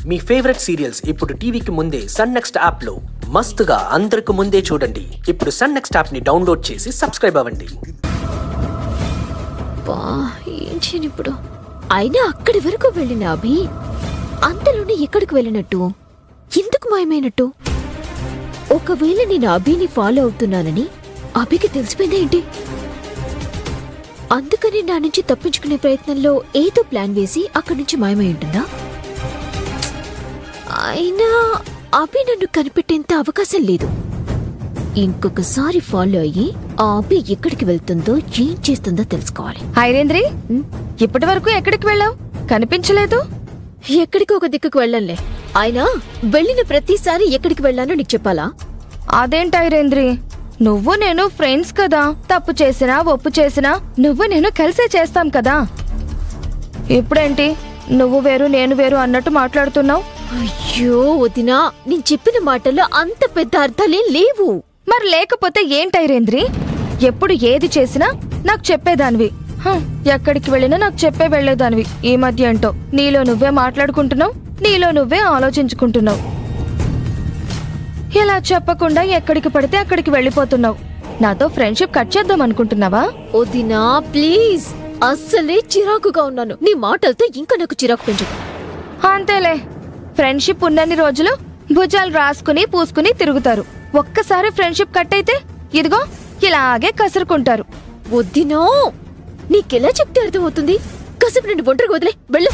మీ favourite serials ఇప్పుడు టీవీకి ముందే సన్ నెక్స్ట్ యాప్ లో మస్తుగా అందరికి ముందే చూడండి. ఇప్పుడు సన్ నెక్స్ట్ యాప్ ని డౌన్లోడ్ చేసి సబ్స్క్రైబ్ అవ్వండి. ఏం చేయను ఇప్పుడు? అయినా అక్కడి వరకు వెళ్ళిన అభి అంతలోనే ఎక్కడికి వెళ్ళినట్టు, ఎందుకు మాయమైనట్టు? ఒకవేళ నేను అభిని ఫాలో అవుతున్నానని అభికి తెలిసిపోయిందేంటి? అందుకని నా నుంచి తప్పించుకునే ప్రయత్నంలో ఏదో ప్లాన్ వేసి అక్కడి నుంచి మాయమై ఉంటుందా? అయినా అభి నన్ను కనిపెట్టేంత అవకాశం లేదు. ఇంకొకసారి ఫాలో అయ్యి ఆ అభి ఎక్కడికి వెళ్తుందో ఏం చేస్తుందో తెలుసుకోవాలి. ఐరేంద్రి, ఇప్పటి వరకు ఎక్కడికి వెళ్ళావు? కనిపించలేదు. ఎక్కడికి ఒక దిక్కుకు వెళ్ళంలే. అయినా వెళ్ళిన ప్రతిసారి ఎక్కడికి వెళ్ళానో నీకు చెప్పాలా? అదేంటి ఐరేంద్రి, నువ్వు నేను ఫ్రెండ్స్ కదా. తప్పు చేసినా ఒప్పు చేసినా నువ్వు నేను కలిసే చేస్తాం కదా. ఇప్పుడేంటి నువ్వు వేరు నేను వేరు అన్నట్టు మాట్లాడుతున్నావు? అయ్యో వదినా, నేను చెప్పిన మాటల్లో అంత పెద్ద అర్థాలేం లేవు. మరి లేకపోతే ఏంటి ఐరేంద్రి? ఎప్పుడు ఏది చేసినా నాకు చెప్పేదానివి, ఎక్కడికి వెళ్ళినా నాకు చెప్పే వెళ్లేదానివి. ఈ మధ్య ఏంటో నీలో నువ్వే మాట్లాడుకుంటున్నావు, నీలో నువ్వే ఆలోచించుకుంటున్నావు. ఇలా చెప్పకుండా ఎక్కడికి పడితే అక్కడికి వెళ్ళిపోతున్నావు. నాతో ఫ్రెండ్షిప్ కట్ చేద్దాం అనుకుంటున్నావా? వదినా ప్లీజ్, అస్సలే చిరాకుగా ఉన్నాను. నీ మాటలతో ఇంకా నాకు చిరాకు పెంచదు. అంతేలే, ఫ్రెండ్షిప్ ఉన్నన్ని రోజులు భుజాలు రాసుకుని పూసుకుని తిరుగుతారు. ఒక్కసారి ఫ్రెండ్షిప్ కట్ అయితే ఇదిగో ఇలాగే కసురుకుంటారు. వదినా, నీకెలా చెప్తే అర్థమవుతుంది? కాసేపు నిన్ను ఒంటరిగా వదిలే వెళ్ళు.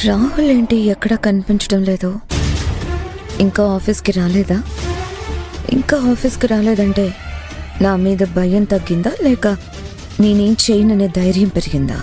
రాహుల్ ఏంటి ఎక్కడా కనిపించడం లేదు? ఇంకా ఆఫీస్కి రాలేదా? ఇంకా ఆఫీస్కి రాలేదంటే నా మీద భయం తగ్గిందా లేక నేనేం చేయననే ధైర్యం పెరిగిందా?